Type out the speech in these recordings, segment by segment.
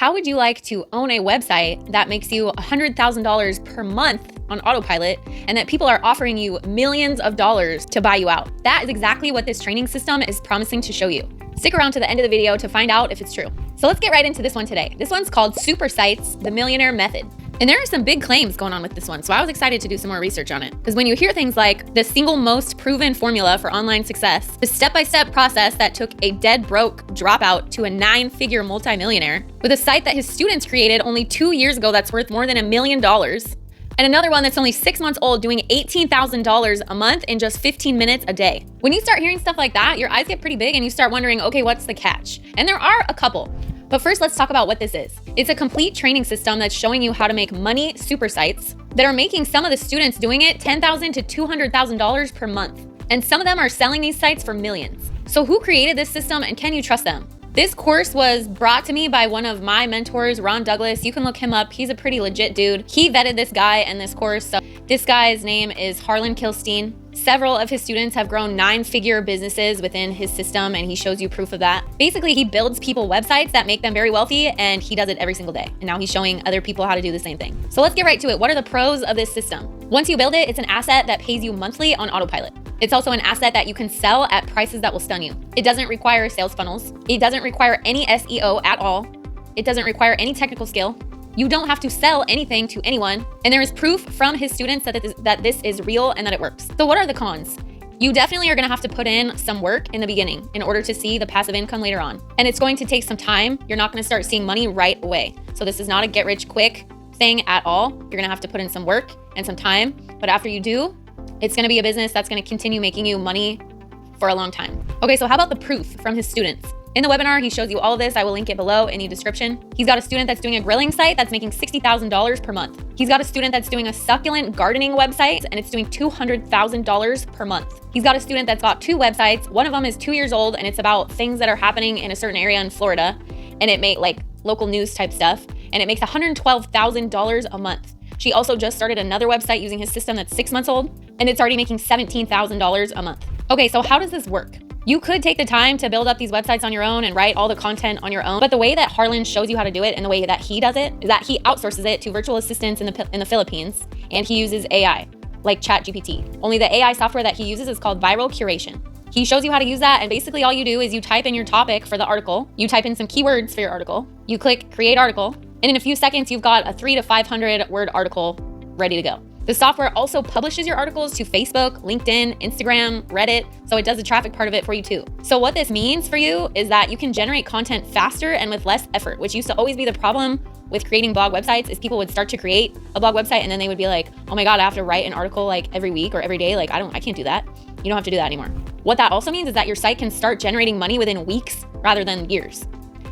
How would you like to own a website that makes you $100,000 per month on autopilot and that people are offering you millions of dollars to buy you out? That is exactly what this training system is promising to show you. Stick around to the end of the video to find out if it's true. So let's get right into this one today. This one's called Supersites, the Millionaire Method. And there are some big claims going on with this one, so I was excited to do some more research on it. Because when you hear things like the single most proven formula for online success, the step-by-step process that took a dead broke dropout to a 9-figure multimillionaire, with a site that his students created only 2 years ago that's worth more than $1 million, and another one that's only 6 months old doing $18,000 a month in just 15 minutes a day. When you start hearing stuff like that, your eyes get pretty big and you start wondering, okay, what's the catch? And there are a couple. But first, let's talk about what this is. It's a complete training system that's showing you how to make money super sites that are making some of the students doing it $10,000 to $200,000 per month. And some of them are selling these sites for millions. So who created this system and can you trust them? This course was brought to me by one of my mentors, Ron Douglas. You can look him up. He's a pretty legit dude. He vetted this guy and this course. So this guy's name is Harlan Kilstein. Several of his students have grown 9-figure businesses within his system, and he shows you proof of that. Basically, he builds people websites that make them very wealthy, and he does it every single day. And now he's showing other people how to do the same thing. So let's get right to it. What are the pros of this system? Once you build it, it's an asset that pays you monthly on autopilot. It's also an asset that you can sell at prices that will stun you. It doesn't require sales funnels. It doesn't require any SEO at all. It doesn't require any technical skill. You don't have to sell anything to anyone. And there is proof from his students that this is real and that it works. So what are the cons? You definitely are gonna have to put in some work in the beginning in order to see the passive income later on. And it's going to take some time. You're not gonna start seeing money right away. So this is not a get rich quick thing at all. You're gonna have to put in some work and some time. But after you do, it's gonna be a business that's gonna continue making you money for a long time. Okay, so how about the proof from his students? In the webinar, he shows you all of this. I will link it below in the description. He's got a student that's doing a grilling site that's making $60,000 per month. He's got a student that's doing a succulent gardening website and it's doing $200,000 per month. He's got a student that's got 2 websites. One of them is 2 years old and it's about things that are happening in a certain area in Florida. And it made like local news type stuff. And it makes $112,000 a month. She also just started another website using his system that's 6 months old and it's already making $17,000 a month. Okay, so how does this work? You could take the time to build up these websites on your own and write all the content on your own. But the way that Harlan shows you how to do it and the way that he does it is that he outsources it to virtual assistants in the Philippines, and he uses AI, like ChatGPT. Only the AI software that he uses is called viral curation. He shows you how to use that, and basically all you do is you type in your topic for the article, you type in some keywords for your article, you click create article, and in a few seconds you've got a 300 to 500 word article ready to go. The software also publishes your articles to Facebook, LinkedIn, Instagram, Reddit, so it does the traffic part of it for you too. So what this means for you is that you can generate content faster and with less effort, which used to always be the problem with creating blog websites. Is people would start to create a blog website and then they would be like, oh my God, I have to write an article like every week or every day. Like I can't do that. You don't have to do that anymore. What that also means is that your site can start generating money within weeks rather than years.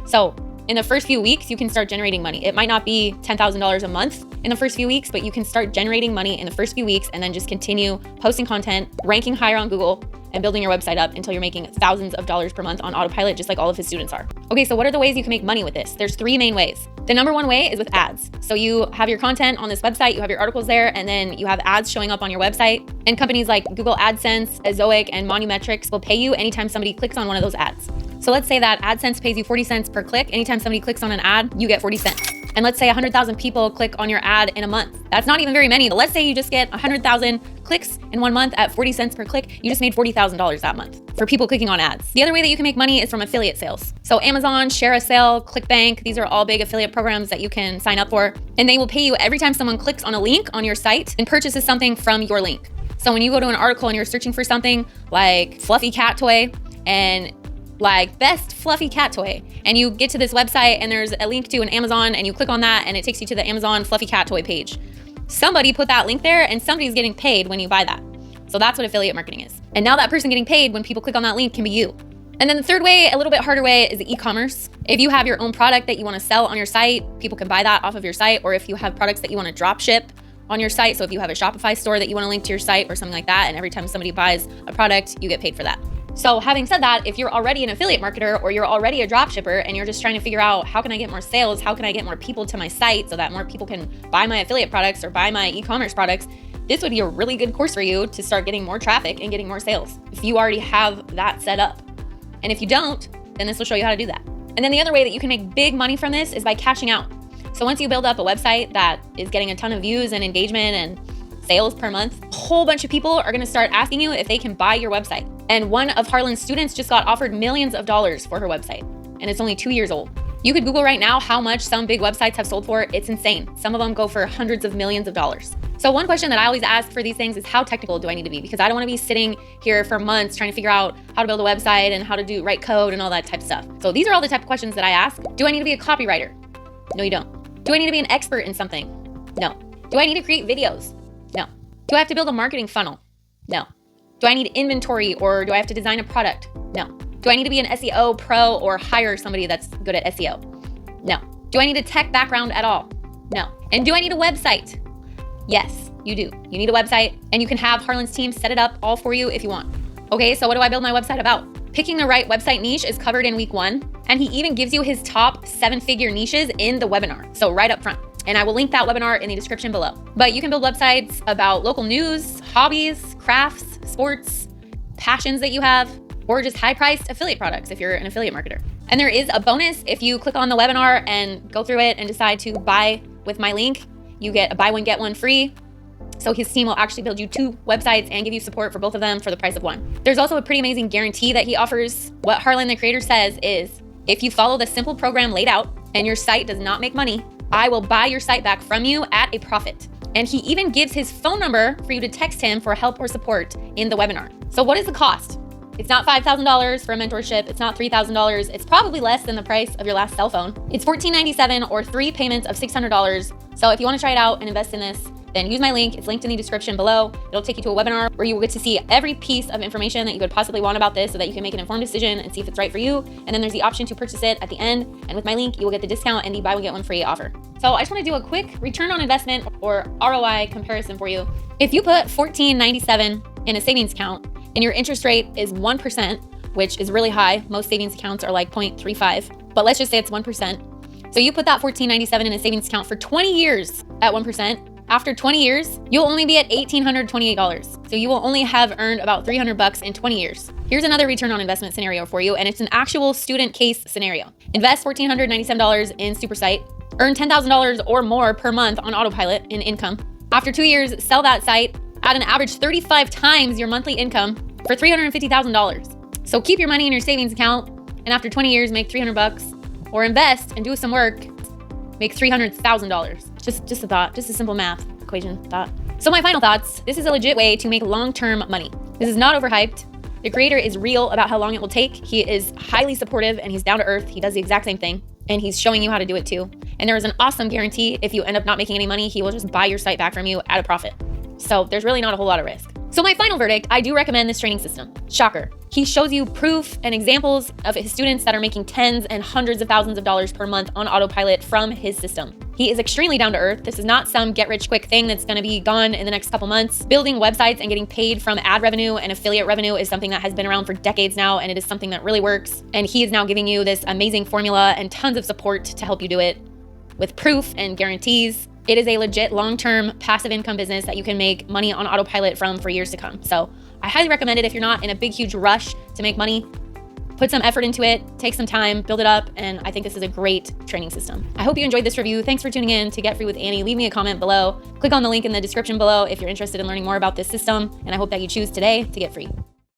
So in the first few weeks, you can start generating money. It might not be $10,000 a month in the first few weeks, but you can start generating money in the first few weeks and then just continue posting content, ranking higher on Google, and building your website up until you're making thousands of dollars per month on autopilot, just like all of his students are. Okay, so what are the ways you can make money with this? There's 3 main ways. The number 1 way is with ads. So you have your content on this website, you have your articles there, and then you have ads showing up on your website. And companies like Google AdSense, Ezoic, and Monumetrics will pay you anytime somebody clicks on one of those ads. So let's say that AdSense pays you 40 cents per click. Anytime somebody clicks on an ad, you get 40 cents. And let's say 100,000 people click on your ad in a month. That's not even very many. But let's say you just get 100,000 clicks in 1 month at 40 cents per click. You just made $40,000 that month for people clicking on ads. The other way that you can make money is from affiliate sales. So Amazon, Share a Sale, ClickBank, these are all big affiliate programs that you can sign up for. And they will pay you every time someone clicks on a link on your site and purchases something from your link. So when you go to an article and you're searching for something like fluffy cat toy and like best fluffy cat toy, and you get to this website and there's a link to an Amazon and you click on that and it takes you to the Amazon fluffy cat toy page. Somebody put that link there and somebody's getting paid when you buy that. So that's what affiliate marketing is. And now that person getting paid when people click on that link can be you. And then the third way, a little bit harder way, is e-commerce. If you have your own product that you want to sell on your site, people can buy that off of your site. Or if you have products that you want to drop ship on your site, so if you have a Shopify store that you want to link to your site or something like that, and every time somebody buys a product, you get paid for that. So having said that, if you're already an affiliate marketer or you're already a drop shipper and you're just trying to figure out how can I get more sales, how can I get more people to my site so that more people can buy my affiliate products or buy my e-commerce products, this would be a really good course for you to start getting more traffic and getting more sales if you already have that set up. And if you don't, then this will show you how to do that. And then the other way that you can make big money from this is by cashing out. So once you build up a website that is getting a ton of views and engagement and sales per month, a whole bunch of people are going to start asking you if they can buy your website. And one of Harlan's students just got offered millions of dollars for her website, and it's only 2 years old. You could Google right now how much some big websites have sold for. It's insane. Some of them go for hundreds of millions of dollars. So one question that I always ask for these things is, how technical do I need to be? Because I don't want to be sitting here for months trying to figure out how to build a website and how to write code and all that type of stuff. So these are all the type of questions that I ask. Do I need to be a copywriter? No, you don't. Do I need to be an expert in something? No. Do I need to create videos? No. Do I have to build a marketing funnel? No. Do I need inventory, or do I have to design a product? No. Do I need to be an SEO pro or hire somebody that's good at SEO? No. Do I need a tech background at all? No. And do I need a website? Yes, you do. You need a website, and you can have Harlan's team set it up all for you if you want. Okay, so what do I build my website about? Picking the right website niche is covered in week 1, and he even gives you his top 7-figure niches in the webinar, so right up front. And I will link that webinar in the description below. But you can build websites about local news, hobbies, crafts, sports, passions that you have, or just high-priced affiliate products if you're an affiliate marketer. And there is a bonus if you click on the webinar and go through it and decide to buy with my link. You get a buy one, get one free. So his team will actually build you 2 websites and give you support for both of them for the price of 1. There's also a pretty amazing guarantee that he offers. What Harlan, the creator, says is, if you follow the simple program laid out and your site does not make money, I will buy your site back from you at a profit. And he even gives his phone number for you to text him for help or support in the webinar. So what is the cost? It's not $5,000 for a mentorship. It's not $3,000. It's probably less than the price of your last cell phone. It's $14.97 or 3 payments of $600. So if you want to try it out and invest in this, then use my link. It's linked in the description below. It'll take you to a webinar where you will get to see every piece of information that you could possibly want about this so that you can make an informed decision and see if it's right for you. And then there's the option to purchase it at the end. And with my link, you will get the discount and the buy one, get one free offer. So I just want to do a quick return on investment or ROI comparison for you. If you put $14.97 in a savings account and your interest rate is 1%, which is really high. Most savings accounts are like 0.35, but let's just say it's 1%. So you put that $14.97 in a savings account for 20 years at 1%. After 20 years, you'll only be at $1,828. So you will only have earned about $300 in 20 years. Here's another return on investment scenario for you, and it's an actual student case scenario. Invest $1,497 in Supersite, earn $10,000 or more per month on autopilot in income. After 2 years, sell that site at an average 35 times your monthly income for $350,000. So keep your money in your savings account, and after 20 years, make $300, or invest and do some work, make $300,000. Just a thought, just a simple math equation thought. So my final thoughts, this is a legit way to make long-term money. This is not overhyped. The creator is real about how long it will take. He is highly supportive and he's down to earth. He does the exact same thing and he's showing you how to do it too. And there is an awesome guarantee. If you end up not making any money, he will just buy your site back from you at a profit. So there's really not a whole lot of risk. So my final verdict, I do recommend this training system. Shocker. He shows you proof and examples of his students that are making tens and hundreds of thousands of dollars per month on autopilot from his system. He is extremely down to earth. This is not some get rich quick thing that's gonna be gone in the next couple months. Building websites and getting paid from ad revenue and affiliate revenue is something that has been around for decades now, and it is something that really works. And he is now giving you this amazing formula and tons of support to help you do it with proof and guarantees. It is a legit long-term passive income business that you can make money on autopilot from for years to come. So I highly recommend it if you're not in a big, huge rush to make money. Put some effort into it, take some time, build it up, and I think this is a great training system. I hope you enjoyed this review. Thanks for tuning in to Get Free with Annie. Leave me a comment below. Click on the link in the description below if you're interested in learning more about this system, and I hope that you choose today to get free.